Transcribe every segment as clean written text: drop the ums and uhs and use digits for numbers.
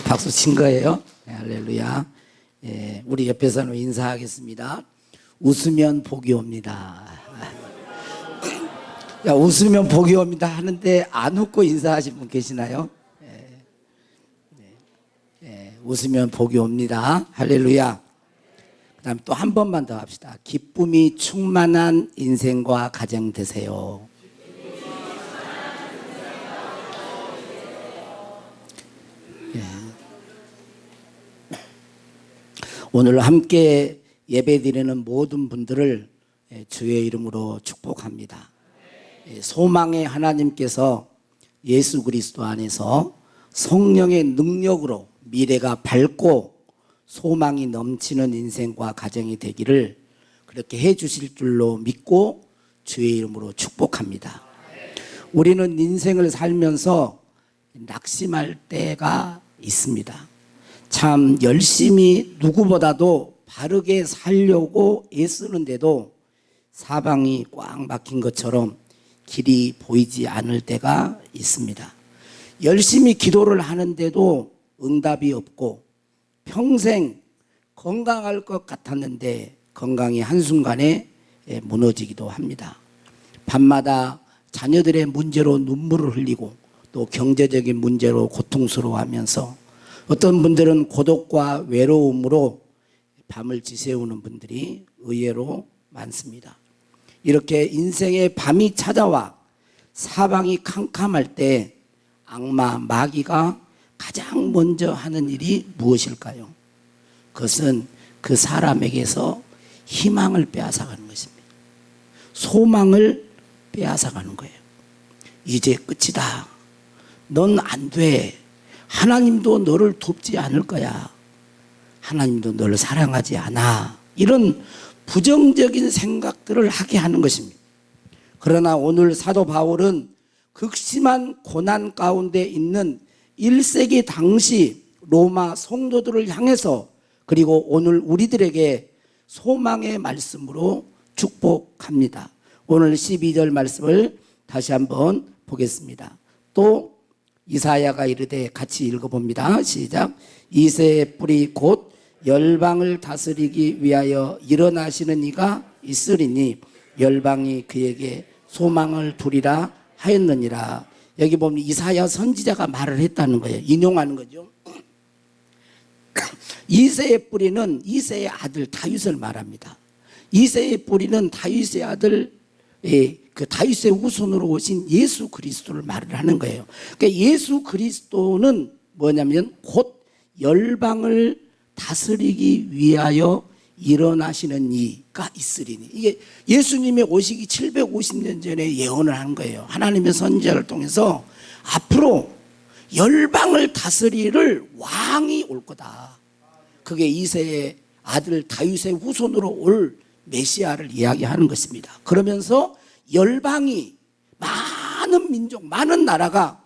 박수 친 거예요. 네, 할렐루야. 예, 우리 옆에 사람 인사하겠습니다. 웃으면 복이 옵니다. 야, 웃으면 복이 옵니다 하는데 안 웃고 인사하신 분 계시나요? 웃으면 복이 옵니다. 할렐루야. 그 다음에 또 한 번만 더 합시다. 기쁨이 충만한 인생과 가정 되세요. 오늘 함께 예배드리는 모든 분들을 주의 이름으로 축복합니다. 소망의 하나님께서 예수 그리스도 안에서 성령의 능력으로 미래가 밝고 소망이 넘치는 인생과 가정이 되기를 그렇게 해 주실 줄로 믿고 주의 이름으로 축복합니다. 우리는 인생을 살면서 낙심할 때가 있습니다. 참 열심히 누구보다도 바르게 살려고 애쓰는데도 사방이 꽉 막힌 것처럼 길이 보이지 않을 때가 있습니다. 열심히 기도를 하는데도 응답이 없고 평생 건강할 것 같았는데 건강이 한순간에 무너지기도 합니다. 밤마다 자녀들의 문제로 눈물을 흘리고 또 경제적인 문제로 고통스러워하면서 어떤 분들은 고독과 외로움으로 밤을 지새우는 분들이 의외로 많습니다. 이렇게 인생의 밤이 찾아와 사방이 캄캄할 때 악마, 마귀가 가장 먼저 하는 일이 무엇일까요? 그것은 그 사람에게서 희망을 빼앗아가는 것입니다. 소망을 빼앗아가는 거예요. 이제 끝이다. 넌 안 돼. 하나님도 너를 돕지 않을 거야. 하나님도 너를 사랑하지 않아. 이런 부정적인 생각들을 하게 하는 것입니다. 그러나 오늘 사도 바울은 극심한 고난 가운데 있는 1세기 당시 로마 성도들을 향해서 그리고 오늘 우리들에게 소망의 말씀으로 축복합니다. 오늘 12절 말씀을 다시 한번 보겠습니다. 또 이사야가 이르되 같이 읽어봅니다. 시작. 이새의 뿌리 곧 열방을 다스리기 위하여 일어나시는 이가 있으리니 열방이 그에게 소망을 두리라 하였느니라. 여기 보면 이사야 선지자가 말을 했다는 거예요. 인용하는 거죠. 이새의 뿌리는 이새의 아들 다윗을 말합니다. 이새의 뿌리는 다윗의 아들 그 다윗의 후손으로 오신 예수 그리스도를 말을 하는 거예요. 그러니까 예수 그리스도는 뭐냐면 곧 열방을 다스리기 위하여 일어나시는 이가 있으리니. 이게 예수님의 오시기 750년 전에 예언을 한 거예요. 하나님의 선지자를 통해서 앞으로 열방을 다스릴 왕이 올 거다. 그게 이새의 아들 다윗의 후손으로 올 메시아를 이야기하는 것입니다. 그러면서 열방이 많은 민족, 많은 나라가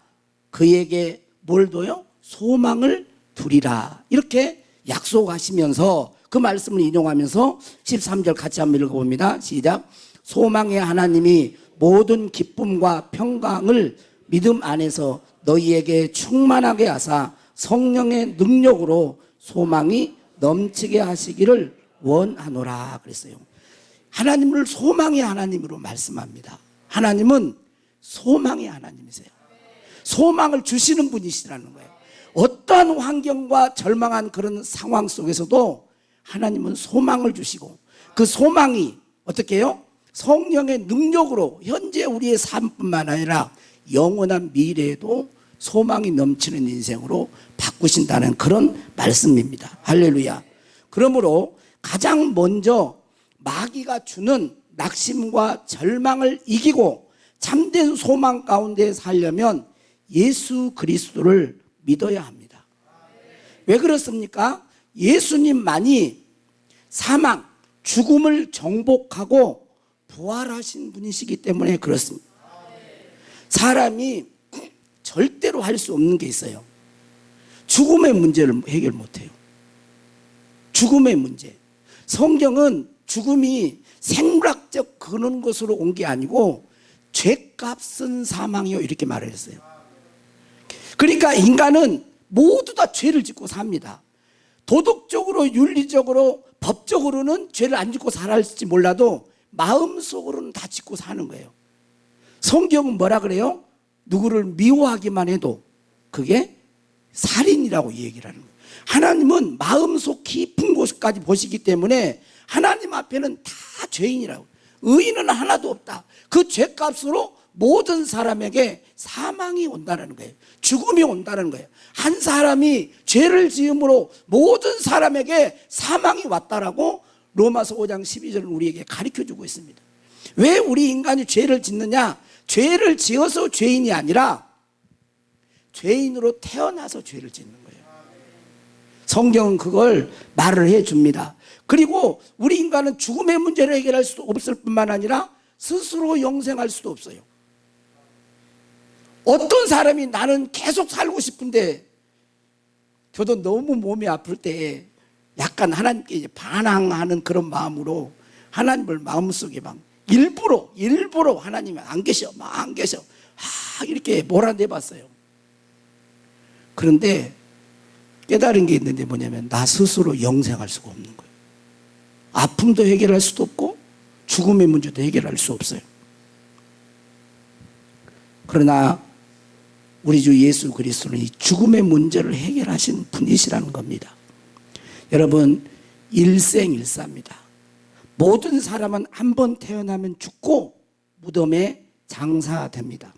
그에게 뭘 둬요? 소망을 두리라. 이렇게 약속하시면서 그 말씀을 인용하면서 13절 같이 한번 읽어봅니다. 시작. 소망의 하나님이 모든 기쁨과 평강을 믿음 안에서 너희에게 충만하게 하사 성령의 능력으로 소망이 넘치게 하시기를 원하노라 그랬어요. 하나님을 소망의 하나님으로 말씀합니다. 하나님은 소망의 하나님이세요. 소망을 주시는 분이시라는 거예요. 어떠한 환경과 절망한 그런 상황 속에서도 하나님은 소망을 주시고 그 소망이 어떻게 해요? 성령의 능력으로 현재 우리의 삶뿐만 아니라 영원한 미래에도 소망이 넘치는 인생으로 바꾸신다는 그런 말씀입니다. 할렐루야. 그러므로 가장 먼저 마귀가 주는 낙심과 절망을 이기고 참된 소망 가운데 살려면 예수 그리스도를 믿어야 합니다. 왜 그렇습니까? 예수님만이 사망, 죽음을 정복하고 부활하신 분이시기 때문에 그렇습니다. 사람이 절대로 할 수 없는 게 있어요. 죽음의 문제를 해결 못해요. 죽음의 문제. 성경은 죽음이 생물학적 그런 것으로 온 게 아니고 죄값은 사망이요 이렇게 말을 했어요. 그러니까 인간은 모두 다 죄를 짓고 삽니다. 도덕적으로, 윤리적으로, 법적으로는 죄를 안 짓고 살았을지 몰라도 마음속으로는 다 짓고 사는 거예요. 성경은 뭐라 그래요? 누구를 미워하기만 해도 그게 살인이라고 얘기를 하는 거예요. 하나님은 마음속 깊은 곳까지 보시기 때문에 하나님 앞에는 다 죄인이라고. 의인은 하나도 없다. 그 죄값으로 모든 사람에게 사망이 온다는 거예요. 죽음이 온다는 거예요. 한 사람이 죄를 지음으로 모든 사람에게 사망이 왔다라고 로마서 5장 12절은 우리에게 가르쳐주고 있습니다. 왜 우리 인간이 죄를 짓느냐? 죄를 지어서 죄인이 아니라 죄인으로 태어나서 죄를 짓는 거예요. 성경은 그걸 말을 해줍니다. 그리고 우리 인간은 죽음의 문제를 해결할 수도 없을 뿐만 아니라 스스로 영생할 수도 없어요. 어떤 사람이 나는 계속 살고 싶은데, 저도 너무 몸이 아플 때 약간 하나님께 이제 반항하는 그런 마음으로 하나님을 마음속에 막 일부러 하나님이 안 계셔, 막 안 계셔, 이렇게 몰아내봤어요. 그런데 깨달은 게 있는데 뭐냐면 나 스스로 영생할 수가 없는 거예요. 아픔도 해결할 수도 없고 죽음의 문제도 해결할 수 없어요. 그러나 우리 주 예수 그리스도는 이 죽음의 문제를 해결하신 분이시라는 겁니다. 여러분, 일생일사입니다. 모든 사람은 한 번 태어나면 죽고 무덤에 장사됩니다.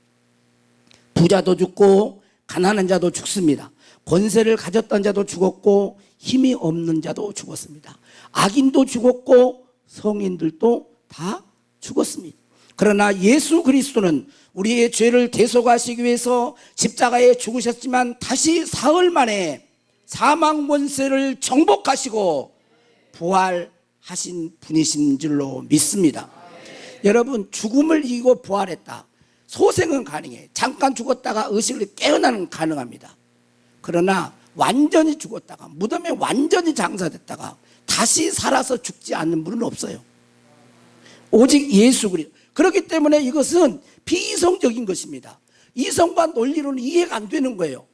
부자도 죽고 가난한 자도 죽습니다. 권세를 가졌던 자도 죽었고 힘이 없는 자도 죽었습니다. 악인도 죽었고 성인들도 다 죽었습니다. 그러나 예수 그리스도는 우리의 죄를 대속하시기 위해서 십자가에 죽으셨지만 다시 사흘 만에 사망 권세를 정복하시고 부활하신 분이신 줄로 믿습니다. 여러분, 죽음을 이기고 부활했다. 소생은 가능해. 잠깐 죽었다가 의식을 깨어나는 가능합니다. 그러나 완전히 죽었다가 무덤에 완전히 장사됐다가 다시 살아서 죽지 않는 분은 없어요. 오직 예수 그리스도. 그렇기 때문에 이것은 비이성적인 것입니다. 이성과 논리로는 이해가 안 되는 거예요.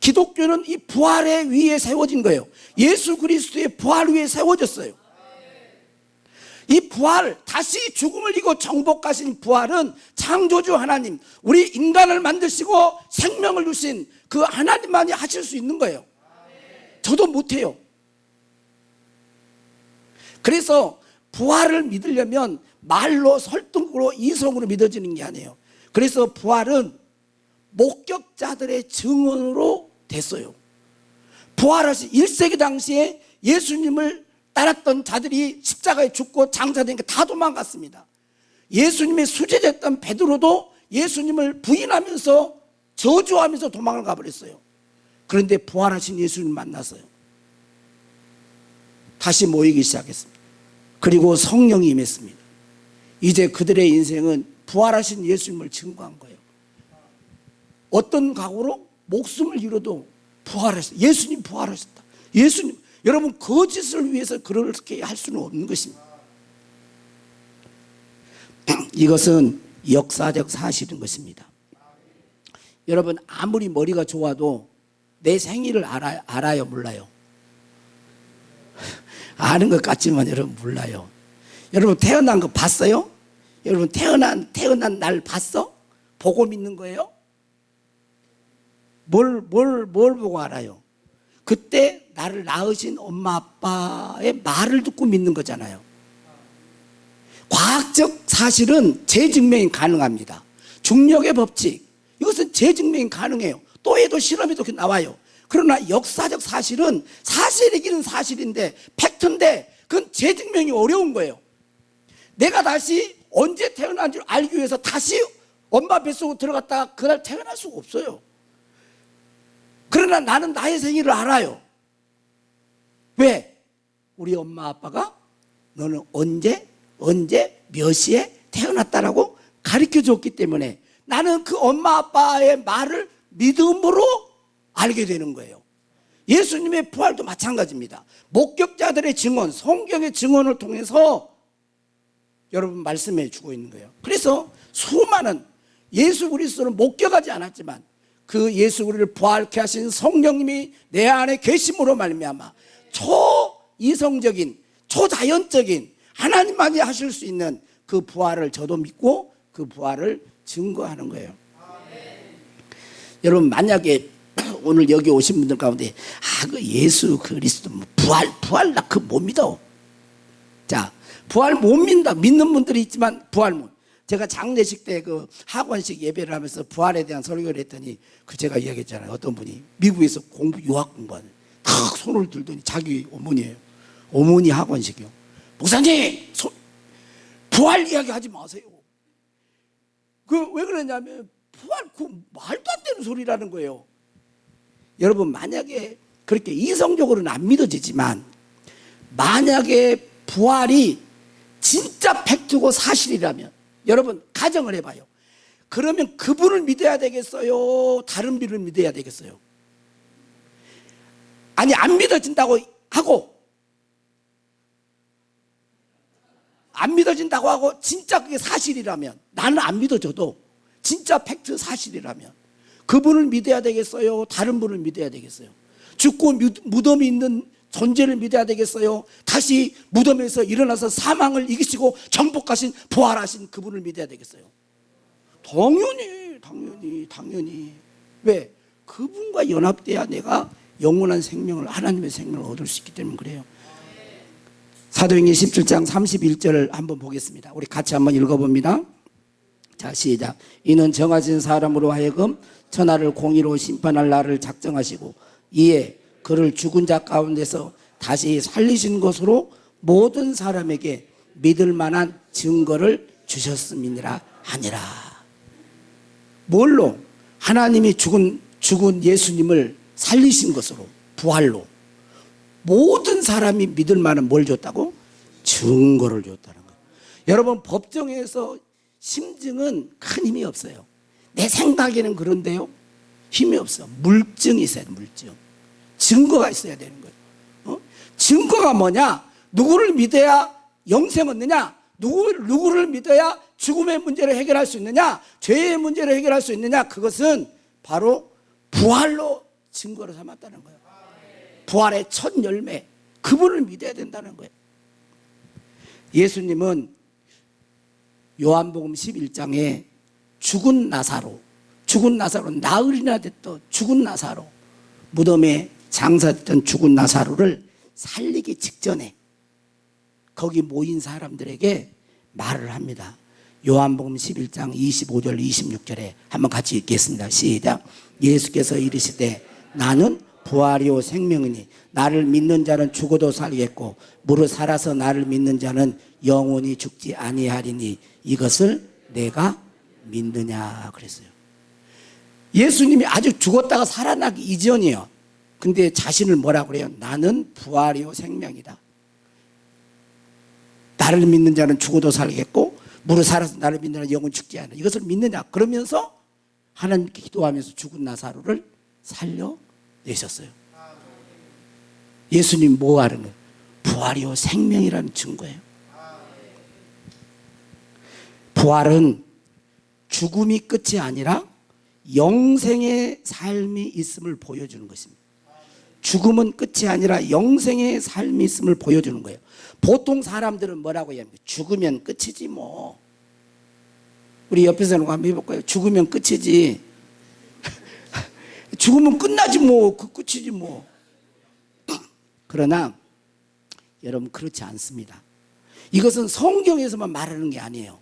기독교는 이 부활의 위에 세워진 거예요. 예수 그리스도의 부활 위에 세워졌어요. 이 부활, 다시 죽음을 이기고 정복하신 부활은 창조주 하나님, 우리 인간을 만드시고 생명을 주신 그 하나님만이 하실 수 있는 거예요. 저도 못해요. 그래서 부활을 믿으려면 말로 설득으로 이성으로 믿어지는 게 아니에요. 그래서 부활은 목격자들의 증언으로 됐어요. 부활하신 1세기 당시에 예수님을 따랐던 자들이 십자가에 죽고 장사되니까 다 도망갔습니다. 예수님의 수제됐던 베드로도 예수님을 부인하면서 저주하면서 도망을 가버렸어요. 그런데 부활하신 예수님을 만났어요. 다시 모이기 시작했습니다. 그리고 성령이 임했습니다. 이제 그들의 인생은 부활하신 예수님을 증거한 거예요. 어떤 각오로? 목숨을 잃어도 부활하셨다. 예수님 부활하셨다. 예수님, 여러분, 거짓을 위해서 그렇게 할 수는 없는 것입니다. 이것은 역사적 사실인 것입니다. 여러분, 아무리 머리가 좋아도 내 생일을 알아요, 몰라요? 아는 것 같지만 여러분 몰라요. 여러분 태어난 거 봤어요? 여러분 태어난 날 봤어? 보고 믿는 거예요? 뭘 보고 알아요? 그때 나를 낳으신 엄마 아빠의 말을 듣고 믿는 거잖아요. 과학적 사실은 재증명이 가능합니다. 중력의 법칙, 이것은 재증명이 가능해요. 또 해도 실험에도 나와요. 그러나 역사적 사실은 사실이기는 사실인데, 팩트인데 그건 재증명이 어려운 거예요. 내가 다시 언제 태어난 줄 알기 위해서 다시 엄마 뱃속으로 들어갔다가 그날 태어날 수가 없어요. 그러나 나는 나의 생일을 알아요. 왜? 우리 엄마 아빠가 너는 언제 몇 시에 태어났다라고 가르쳐 줬기 때문에 나는 그 엄마 아빠의 말을 믿음으로 알게 되는 거예요. 예수님의 부활도 마찬가지입니다. 목격자들의 증언, 성경의 증언을 통해서 여러분 말씀해 주고 있는 거예요. 그래서 수많은 예수 그리스도를 목격하지 않았지만 그 예수 우리를 부활케 하신 성령님이 내 안에 계심으로 말미암아 초이성적인 초자연적인 하나님만이 하실 수 있는 그 부활을 저도 믿고 그 부활을 증거하는 거예요. 여러분 만약에 오늘 여기 오신 분들 가운데 그 예수 그리스도 부활 나 그거 못 믿어. 자, 부활 못 믿는다 믿는 분들이 있지만 부활 못. 제가 장례식 때 그 학원식 예배를 하면서 부활에 대한 설교를 했더니 그 제가 이야기했잖아요. 어떤 분이 미국에서 유학 공부하는 탁 손을 들더니 자기 어머니예요. 어머니 학원식이요. 목사님 부활 이야기 하지 마세요. 그 왜 그러냐면 부활 그 말도 안 되는 소리라는 거예요. 여러분 만약에 그렇게 이성적으로는 안 믿어지지만 만약에 부활이 진짜 팩트고 사실이라면 여러분 가정을 해봐요. 그러면 그분을 믿어야 되겠어요? 다른 분을 믿어야 되겠어요? 아니 안 믿어진다고 하고 안 믿어진다고 하고 진짜 그게 사실이라면 나는 안 믿어져도 진짜 팩트 사실이라면 그분을 믿어야 되겠어요? 다른 분을 믿어야 되겠어요? 죽고 무덤이 있는 존재를 믿어야 되겠어요? 다시 무덤에서 일어나서 사망을 이기시고 정복하신 부활하신 그분을 믿어야 되겠어요? 당연히. 왜? 그분과 연합돼야 내가 영원한 생명을 하나님의 생명을 얻을 수 있기 때문에 그래요. 사도행전 17장 31절을 한번 보겠습니다. 우리 같이 한번 읽어봅니다. 자, 시작. 이는 정하신 사람으로 하여금 천하를 공의로 심판할 날을 작정하시고 이에 그를 죽은 자 가운데서 다시 살리신 것으로 모든 사람에게 믿을 만한 증거를 주셨음이니라 하니라. 뭘로? 하나님이 죽은 예수님을 살리신 것으로 부활로 모든 사람이 믿을 만한 뭘 줬다고? 증거를 줬다는 거예요. 여러분 법정에서 심증은 큰 힘이 없어요. 내 생각에는 그런데요 힘이 없어. 물증이 있어야 돼. 물증. 증거가 있어야 되는 거예요. 증거가 뭐냐? 누구를 믿어야 영생 얻느냐? 누구를 믿어야 죽음의 문제를 해결할 수 있느냐? 죄의 문제를 해결할 수 있느냐? 그것은 바로 부활로 증거를 삼았다는 거예요. 부활의 첫 열매, 그분을 믿어야 된다는 거예요. 예수님은 요한복음 11장에 죽은 나사로 나흘이나 됐던 죽은 나사로, 무덤에 장사됐던 죽은 나사로를 살리기 직전에 거기 모인 사람들에게 말을 합니다. 요한복음 11장 25절 26절에 한번 같이 읽겠습니다. 시작. 예수께서 이르시되 나는 부활이요 생명이니 나를 믿는 자는 죽어도 살겠고 무릇 살아서 나를 믿는 자는 영원히 죽지 아니하리니 이것을 내가 믿느냐 그랬어요. 예수님이 아직 죽었다가 살아나기 이전이에요. 근데 자신을 뭐라고 그래요? 나는 부활이요 생명이다. 나를 믿는 자는 죽어도 살겠고 무릇 살아서 나를 믿는 자는 영원히 죽지 않아. 이것을 믿느냐? 그러면서 하나님께 기도하면서 죽은 나사로를 살려내셨어요. 예수님 뭐 하는 거예요? 부활이요 생명이라는 증거예요. 부활은 죽음이 끝이 아니라 영생의 삶이 있음을 보여주는 것입니다. 죽음은 끝이 아니라 영생의 삶이 있음을 보여주는 거예요. 보통 사람들은 뭐라고 얘기합니까? 죽으면 끝이지 뭐. 우리 옆에서 한번 해볼까요? 죽으면 끝이지. 죽으면 끝나지 뭐. 그 끝이지 뭐. 그러나 여러분 그렇지 않습니다. 이것은 성경에서만 말하는 게 아니에요.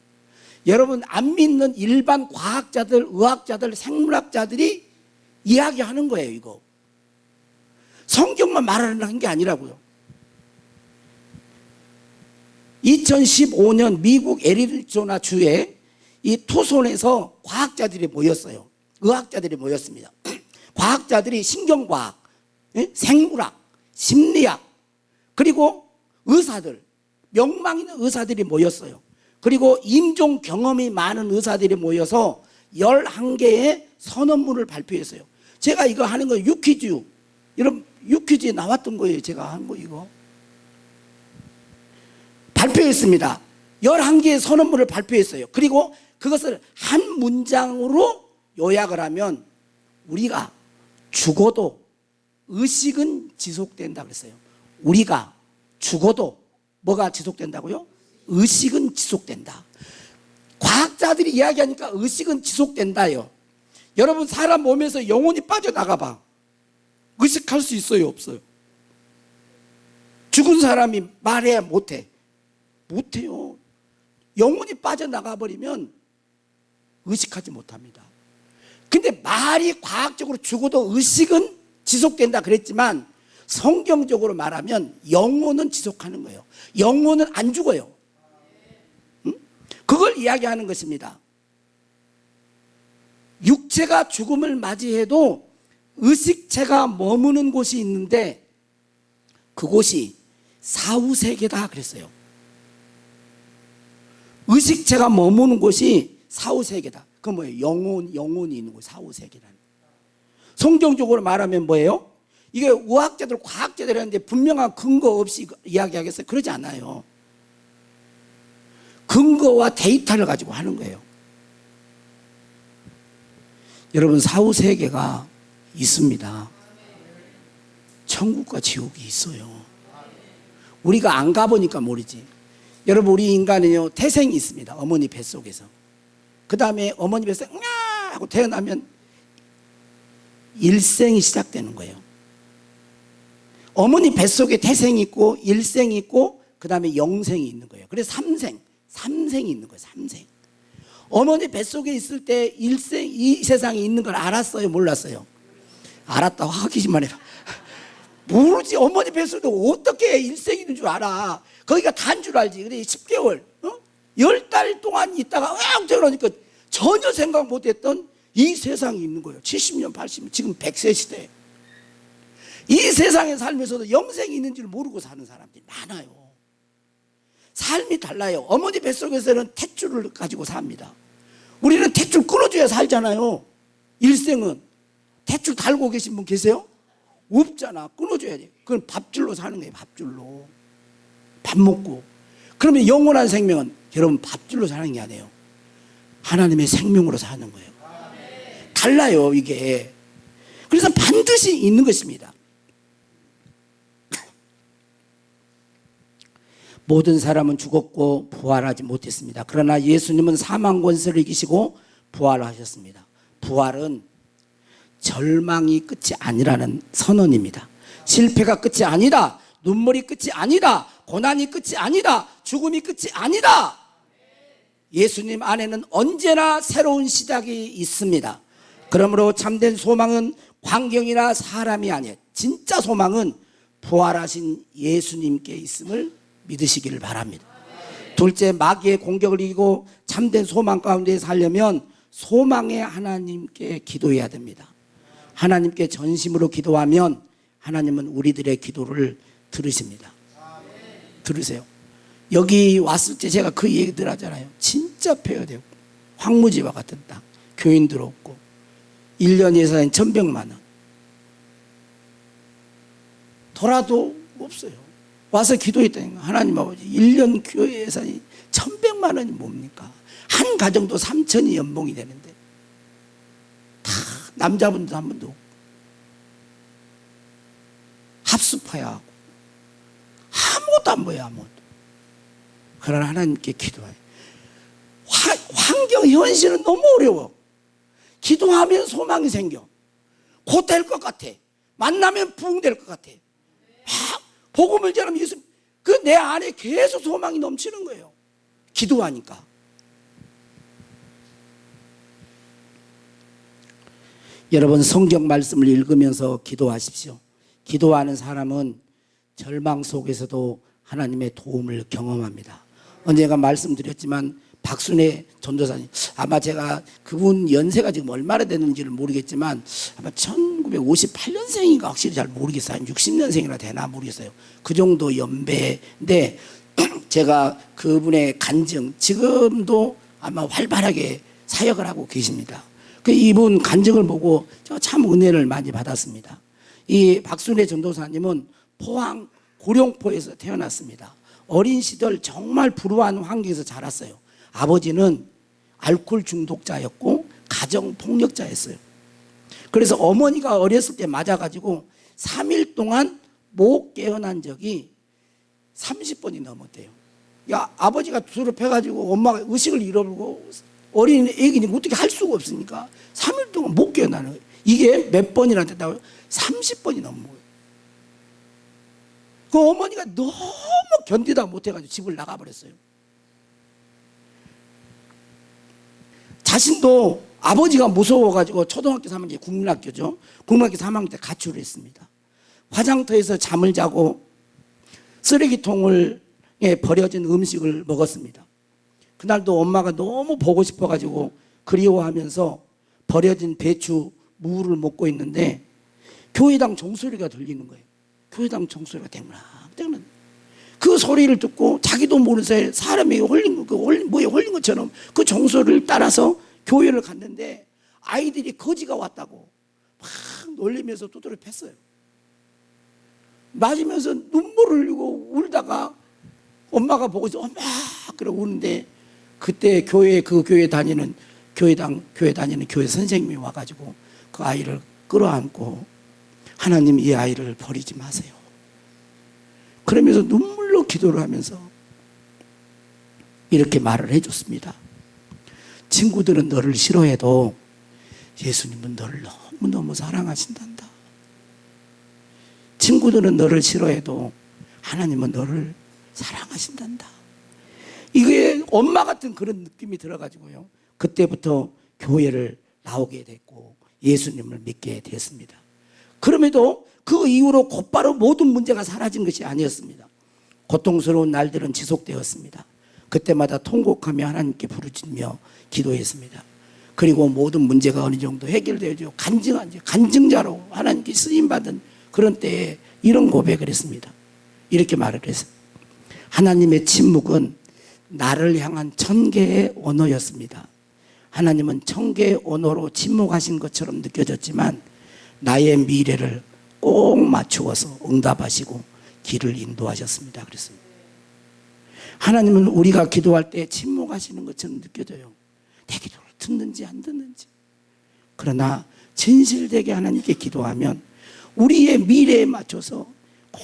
여러분 안 믿는 일반 과학자들, 의학자들, 생물학자들이 이야기하는 거예요. 이거 성경만 말하는 게 아니라고요. 2015년 미국 애리조나 주에 이 투손에서 과학자들이 모였어요. 의학자들이 모였습니다. 과학자들이 신경과학, 생물학, 심리학, 그리고 의사들, 명망 있는 의사들이 모였어요. 그리고 임종 경험이 많은 의사들이 모여서 11개의 선언문을 발표했어요. 제가 이거 하는 거 유퀴즈, 여러분 유퀴즈에 나왔던 거예요. 제가 한 거 이거 발표했습니다. 11개의 선언문을 발표했어요. 그리고 그것을 한 문장으로 요약을 하면 우리가 죽어도 의식은 지속된다 그랬어요. 우리가 죽어도 뭐가 지속된다고요? 의식은 지속된다. 과학자들이 이야기하니까 의식은 지속된다요. 여러분 사람 몸에서 영혼이 빠져나가 봐. 의식할 수 있어요, 없어요? 죽은 사람이 말해 못해? 못해요. 영혼이 빠져나가 버리면 의식하지 못합니다. 근데 말이 과학적으로 죽어도 의식은 지속된다 그랬지만 성경적으로 말하면 영혼은 지속하는 거예요. 영혼은 안 죽어요. 그걸 이야기하는 것입니다. 육체가 죽음을 맞이해도 의식체가 머무는 곳이 있는데 그곳이 사후세계다 그랬어요. 의식체가 머무는 곳이 사후세계다. 그 뭐예요? 영혼이 있는 곳, 사후세계라는. 성경적으로 말하면 뭐예요? 이게 의학자들, 과학자들 하는데 분명한 근거 없이 이야기하겠어요? 그러지 않아요. 근거와 데이터를 가지고 하는 거예요. 여러분 사후세계가 있습니다. 천국과 지옥이 있어요. 우리가 안 가보니까 모르지. 여러분 우리 인간은요 태생이 있습니다. 어머니 뱃속에서. 그 다음에 어머니 뱃속에 응아 하고 태어나면 일생이 시작되는 거예요. 어머니 뱃속에 태생이 있고 일생이 있고 그 다음에 영생이 있는 거예요. 그래서 삼생이 있는 거예요. 삼생. 어머니 뱃속에 있을 때 일생 이 세상에 있는 걸 알았어요? 몰랐어요? 알았다고 하기만 해봐. 모르지. 어머니 뱃속에 어떻게 일생이 있는 줄 알아. 거기가 단 줄 알지. 그래 10개월 10달 동안 있다가 그러니까 전혀 생각 못했던 이 세상이 있는 거예요. 70년 80년 지금 100세 시대. 이 세상에 살면서도 영생이 있는 줄 모르고 사는 사람들이 많아요. 삶이 달라요. 어머니 뱃속에서는 탯줄을 가지고 삽니다. 우리는 탯줄 끊어줘야 살잖아요. 일생은 탯줄 달고 계신 분 계세요? 없잖아. 끊어줘야 돼. 그건 밥줄로 사는 거예요. 밥줄로. 밥 먹고. 그러면 영원한 생명은 여러분 밥줄로 사는 게 아니에요. 하나님의 생명으로 사는 거예요. 달라요 이게. 그래서 반드시 있는 것입니다. 모든 사람은 죽었고 부활하지 못했습니다. 그러나 예수님은 사망 권세를 이기시고 부활하셨습니다. 부활은 절망이 끝이 아니라는 선언입니다. 실패가 끝이 아니다. 눈물이 끝이 아니다. 고난이 끝이 아니다. 죽음이 끝이 아니다. 예수님 안에는 언제나 새로운 시작이 있습니다. 그러므로 참된 소망은 환경이나 사람이 아니에요. 진짜 소망은 부활하신 예수님께 있음을 믿으시기를 바랍니다. 둘째, 마귀의 공격을 이기고 참된 소망 가운데 살려면 소망의 하나님께 기도해야 됩니다. 하나님께 전심으로 기도하면 하나님은 우리들의 기도를 들으십니다. 들으세요. 여기 왔을 때 제가 그 얘기들 하잖아요. 진짜 폐허되고 황무지와 같은 땅, 교인들 없고 1년 예산이 1,100만 원. 돌아도 없어요. 와서 기도했다니까. 하나님 아버지 1년 교회 예산이 1,100만 원이 뭡니까? 한 가정도 3천이 연봉이 되는데 다 남자분도 한 분도 없고 합숙해야 하고 아무것도 안 보여. 아무것도. 그러나 하나님께 기도해. 환경 현실은 너무 어려워. 기도하면 소망이 생겨. 곧 될 것 같아. 만나면 부흥될 것 같아. 막 복음을 전하면 예수, 그 내 안에 계속 소망이 넘치는 거예요. 기도하니까. 여러분 성경 말씀을 읽으면서 기도하십시오. 기도하는 사람은 절망 속에서도 하나님의 도움을 경험합니다. 언젠가 말씀드렸지만 박순애 전도사님, 아마 제가 그분 연세가 지금 얼마나 됐는지를 모르겠지만 아마 1958년생인가 확실히 잘 모르겠어요. 한 60년생이나 되나 모르겠어요. 그 정도 연배인데 제가 그분의 간증, 지금도 아마 활발하게 사역을 하고 계십니다. 그 이분 간증을 보고 제가 참 은혜를 많이 받았습니다. 이 박순애 전도사님은 포항 고령포에서 태어났습니다. 어린 시절 정말 불우한 환경에서 자랐어요. 아버지는 알코올 중독자였고 가정폭력자였어요. 그래서 어머니가 어렸을 때 맞아가지고 3일 동안 못 깨어난 적이 30번이 넘었대요. 야, 아버지가 수술해가지고 엄마가 의식을 잃어버리고 어린 애기니까 어떻게 할 수가 없으니까 3일 동안 못 깨어나는 거예요. 이게 몇 번이나 됐다고요? 30번이 넘은 거예요. 그 어머니가 너무 견디다 못해가지고 집을 나가버렸어요. 자신도 아버지가 무서워가지고 초등학교 3학년, 국민학교죠. 국민학교 3학년 때 가출을 했습니다. 화장터에서 잠을 자고 쓰레기통에 버려진 음식을 먹었습니다. 그날도 엄마가 너무 보고 싶어가지고 그리워하면서 버려진 배추, 무를 먹고 있는데 교회당 종소리가 들리는 거예요. 교회당 종소리가 땡랑땡랑. 그 소리를 듣고 자기도 모르는 사이에 사람이 홀린 것처럼 그 종소리를 따라서 교회를 갔는데 아이들이 거지가 왔다고 막 놀리면서 두드려 팼어요. 맞으면서 눈물을 흘리고 울다가 엄마가 보고 있어. 엄마! 그러고 우는데 그때 그 교회 다니는 교회 다니는 교회 선생님이 와가지고 그 아이를 끌어안고 하나님 이 아이를 버리지 마세요. 그러면서 눈물로 기도를 하면서 이렇게 말을 해줬습니다. 친구들은 너를 싫어해도 예수님은 너를 너무너무 사랑하신단다. 친구들은 너를 싫어해도 하나님은 너를 사랑하신단다. 이게 엄마 같은 그런 느낌이 들어가지고요. 그때부터 교회를 나오게 됐고 예수님을 믿게 됐습니다. 그럼에도 그 이후로 곧바로 모든 문제가 사라진 것이 아니었습니다. 고통스러운 날들은 지속되었습니다. 그때마다 통곡하며 하나님께 부르짖며 기도했습니다. 그리고 모든 문제가 어느 정도 해결되어지고 간증자로 하나님께 쓰임받은 그런 때에 이런 고백을 했습니다. 이렇게 말을 했어요. 하나님의 침묵은 나를 향한 1000개의 언어였습니다. 하나님은 1000개의 언어로 침묵하신 것처럼 느껴졌지만 나의 미래를 꼭 맞추어서 응답하시고 길을 인도하셨습니다. 그랬습니다. 하나님은 우리가 기도할 때 침묵하시는 것처럼 느껴져요. 내 기도를 듣는지 안 듣는지. 그러나 진실되게 하나님께 기도하면 우리의 미래에 맞춰서 꼭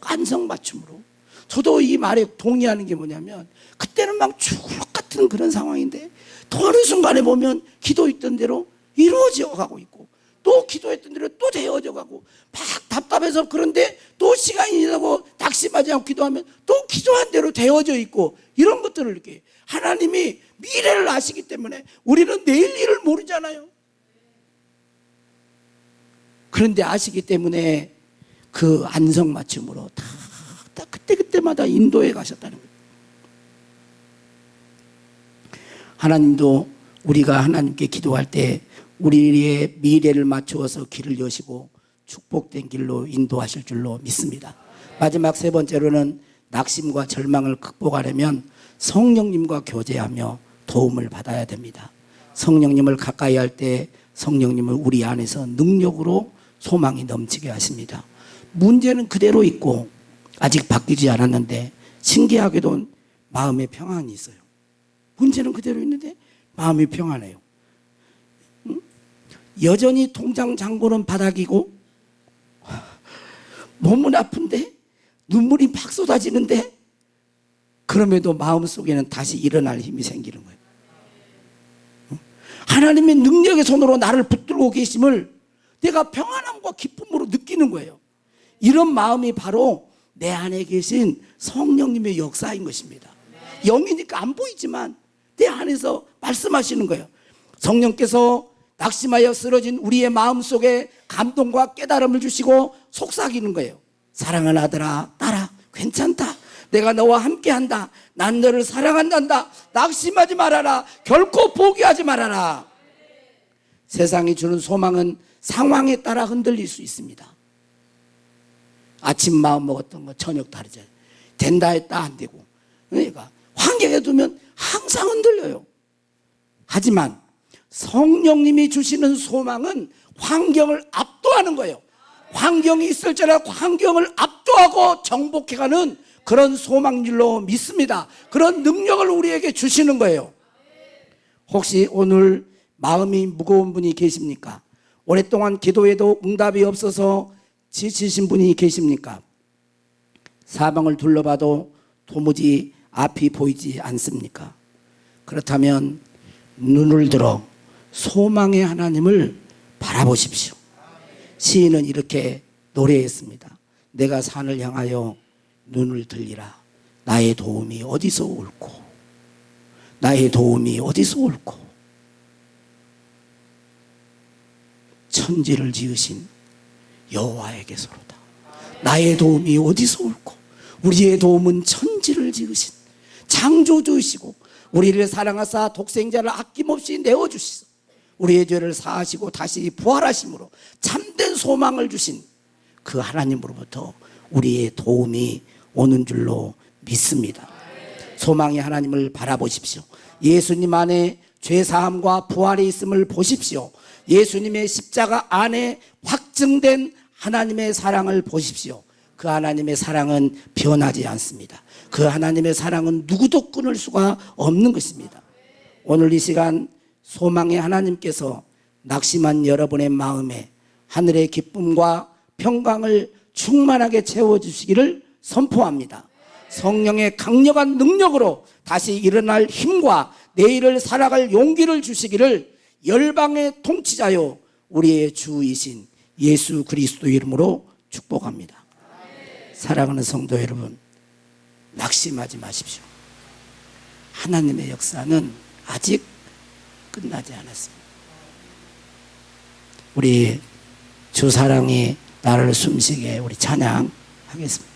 안성맞춤으로. 저도 이 말에 동의하는 게 뭐냐면 그때는 막 죽을 것 같은 그런 상황인데 또 어느 순간에 보면 기도했던 대로 이루어져 가고 있고 또 기도했던 대로 또 되어져 가고 막 답답해서 그런데 또 시간이 지나고 낙심하지 않고 기도하면 또 기도한 대로 되어져 있고 이런 것들을 이렇게 하나님이 미래를 아시기 때문에 우리는 내일 일을 모르잖아요. 그런데 아시기 때문에 그 안성맞춤으로 다 그때마다 인도해 가셨다는 거예요. 하나님도 우리가 하나님께 기도할 때 우리의 미래를 맞추어서 길을 여시고 축복된 길로 인도하실 줄로 믿습니다. 마지막 세 번째로는 낙심과 절망을 극복하려면 성령님과 교제하며 도움을 받아야 됩니다. 성령님을 가까이 할 때 성령님을 우리 안에서 능력으로 소망이 넘치게 하십니다. 문제는 그대로 있고 아직 바뀌지 않았는데 신기하게도 마음의 평안이 있어요. 문제는 그대로 있는데 마음이 평안해요. 여전히 통장 잔고는 바닥이고 몸은 아픈데 눈물이 막 쏟아지는데 그럼에도 마음속에는 다시 일어날 힘이 생기는 거예요. 하나님의 능력의 손으로 나를 붙들고 계심을 내가 평안함과 기쁨으로 느끼는 거예요. 이런 마음이 바로 내 안에 계신 성령님의 역사인 것입니다. 영이니까 안 보이지만 내 안에서 말씀하시는 거예요. 성령께서 낙심하여 쓰러진 우리의 마음속에 감동과 깨달음을 주시고 속삭이는 거예요. 사랑하는 아들아, 딸아, 괜찮다. 내가 너와 함께한다. 난 너를 사랑한단다. 낙심하지 말아라. 결코 포기하지 말아라. 세상이 주는 소망은 상황에 따라 흔들릴 수 있습니다. 아침 마음 먹었던 거 저녁 다르잖아요. 된다 했다 안 되고. 그러니까 환경에 두면 항상 흔들려요. 하지만 성령님이 주시는 소망은 환경을 압도하는 거예요. 환경이 있을지라도 환경을 압도하고 정복해가는 그런 소망줄로 믿습니다. 그런 능력을 우리에게 주시는 거예요. 혹시 오늘 마음이 무거운 분이 계십니까? 오랫동안 기도해도 응답이 없어서 지치신 분이 계십니까? 사방을 둘러봐도 도무지 앞이 보이지 않습니까? 그렇다면 눈을 들어 소망의 하나님을 바라보십시오. 시인은 이렇게 노래했습니다. 내가 산을 향하여 눈을 들리라. 나의 도움이 어디서 올꼬? 나의 도움이 어디서 올꼬? 천지를 지으신 여호와에게서로다. 나의 도움이 어디서 올꼬? 우리의 도움은 천지를 지으신 창조주이시고 우리를 사랑하사 독생자를 아낌없이 내어주시소. 우리의 죄를 사하시고 다시 부활하심으로 참된 소망을 주신 그 하나님으로부터 우리의 도움이 오는 줄로 믿습니다. 소망의 하나님을 바라보십시오. 예수님 안에 죄사함과 부활이 있음을 보십시오. 예수님의 십자가 안에 확증된 하나님의 사랑을 보십시오. 그 하나님의 사랑은 변하지 않습니다. 그 하나님의 사랑은 누구도 끊을 수가 없는 것입니다. 오늘 이 시간 소망의 하나님께서 낙심한 여러분의 마음에 하늘의 기쁨과 평강을 충만하게 채워주시기를 선포합니다. 성령의 강력한 능력으로 다시 일어날 힘과 내일을 살아갈 용기를 주시기를 열방의 통치자요 우리의 주이신 예수 그리스도 이름으로 축복합니다. 사랑하는 성도 여러분, 낙심하지 마십시오. 하나님의 역사는 아직 끝나지 않았습니다. 우리 주 사랑이 나를 숨쉬게 우리 찬양하겠습니다.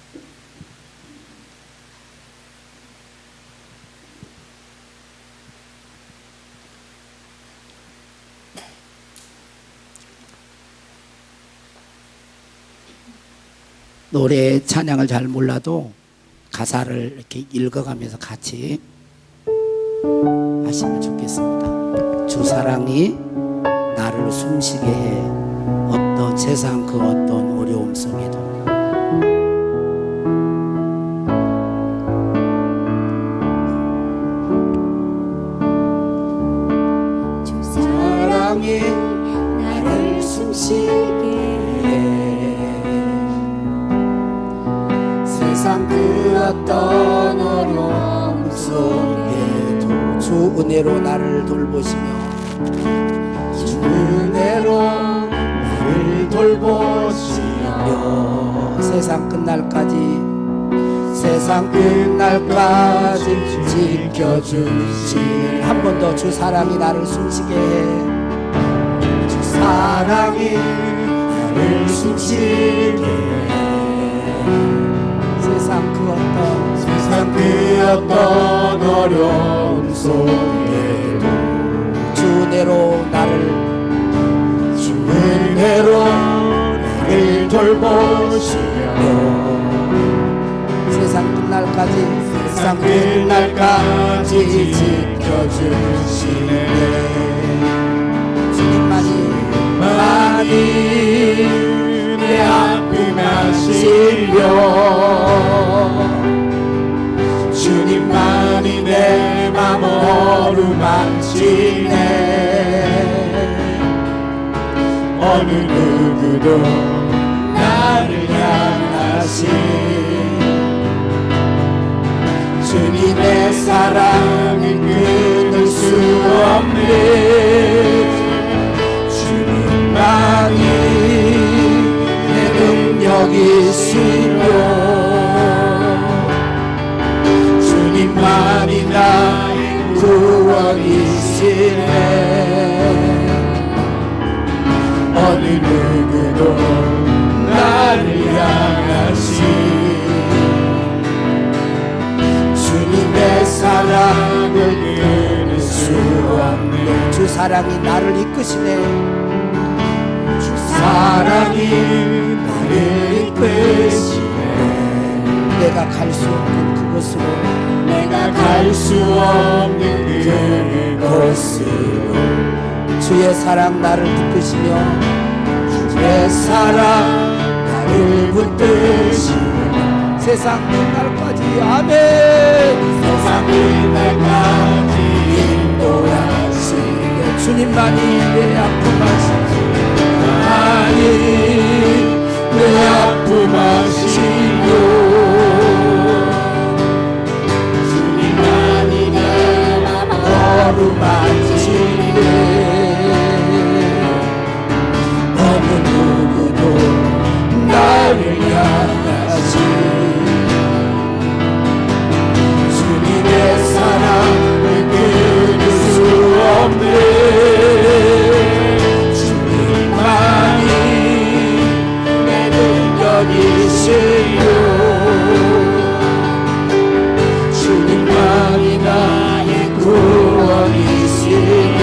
노래 찬양을 잘 몰라도 가사를 이렇게 읽어가면서 같이 하시면 좋겠습니다. 주 사랑이 나를 숨쉬게 해 어떤 세상 그 어떤 어려움 속에도 주 사랑이 나를 숨쉬게 세상 그 어떤 어려움 속에도 주 은혜로 나를 돌보시며 주 은혜로 나를 돌보시며 세상 끝날까지 지켜주시. 한 번 더 주 사랑이 나를 숨쉬게 해. 주 사랑이 나를 숨쉬게 해. 세상 그 어떤 어려움 속에도 주 은혜로 나를 돌보시며 세상 끝날까지 지켜주시네. 주님만이 내 아픔 하시며 주님만이 내 맘 어루만지네. 어느 누구도 나를 향하신 주님의 사랑은 끊을 수 없네. 주님만이 내 능력이시며 주님만이 나의 구원이시네. 어느 누구도 나를 향하신 주님의 사랑을 끊을 수 없네. 주 사랑이 나를 이끄시네. 주 사랑이 나를 이끄시네. 내가 갈 수 없는 그곳으로 주의 사랑 나를 붙드시며 주의 사랑 나를 붙드시며 세상 끝날까지 아멘. 세상 끝날까지 인도하시네. 주님만이 내 아픔 하시네. 주님만이 내 아픔 아시고 주님만이 내 어루만지네 어느 누구도 나를 향하시 주님의 사랑을 끊을 수 없네 주님만이 내 능력이시요 주님만이 나의 구원이시네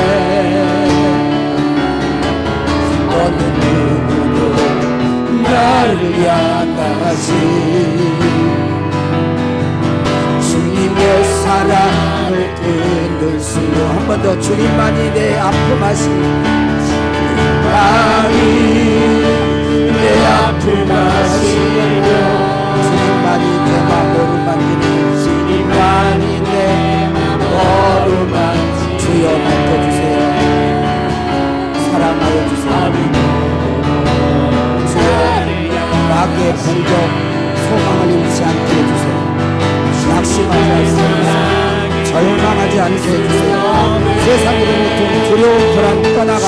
어느 누구도 나를 향하시 주님의 사랑을 끊을 수 한 번 더 주님만이 내 아픔 아시고 주님만이 내 아픔 아시고 주님만이 내 마음을 만지는 주님만이 내 마음을 만지는 주여 맡겨주세요 사랑하여 주세요 주여 마귀의 공격 소망을 잃지 않게 해주세요 낙심하지 않습니다 절망하지 않게 해주세요 세상으로부터 두려움 불안 떠나가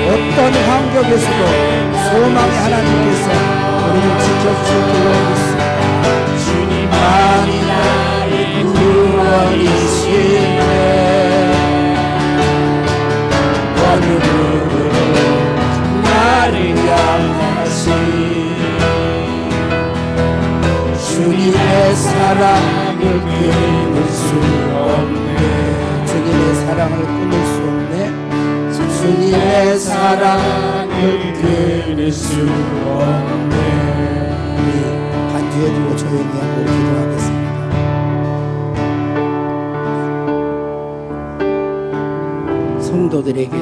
어떤 환경에서도 소망의 하나님께서 우리를 지켜주실 줄로 믿습니다 주님만이 나의 구원이시네 어느 누구도 나를 향하시 주님의 사랑을 끊을 수 없네 주님의 사랑을 끊을 수 없네 주님의 사랑을 끊을 수 없네 우리 반주해 두고 조용히 하고 기도하겠습니다 성도들에게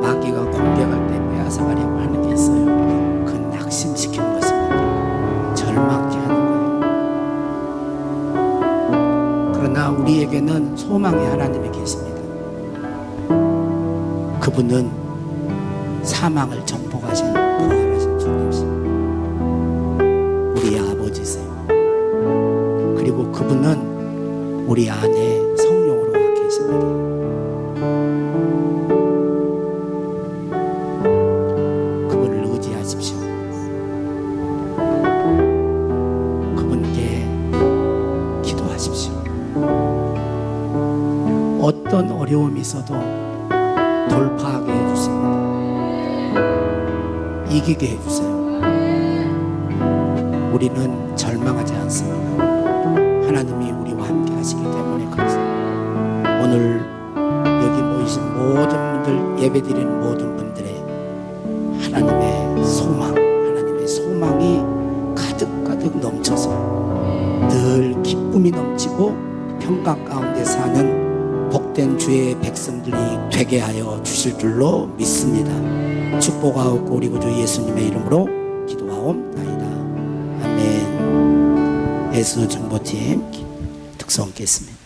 마귀가 공격할 때 빼앗아가려고 하는 게 있어요 그 낙심시키는 것입니다 절망케 하는 거예요 그러나 우리에게는 소망의 하나님이 계십니다 그분은 사망을 정복하신 부활하신 주님이십니다 우리 아버지세요 그리고 그분은 우리 안에 성령으로 와 계십니다 그분을 의지하십시오 그분께 기도하십시오 어떤 어려움이 있어도 돌파하게 해주십니다 이기게 해주세요 우리는 절망하지 않습니다 하나님이 우리와 함께 하시기 때문에 그렇습니다 오늘 여기 모이신 모든 분들 예배드리는 모든 분들의 하나님의 소망이 가득가득 넘쳐서 늘 기쁨이 넘치고 평강 가운데 사는 복된 주의 백성들이 되게 하여 주실 줄로 믿습니다 축복하옵고 우리 구주 예수님의 이름으로 기도하옵나이다 아멘 예수 정보팀 특성겠습니다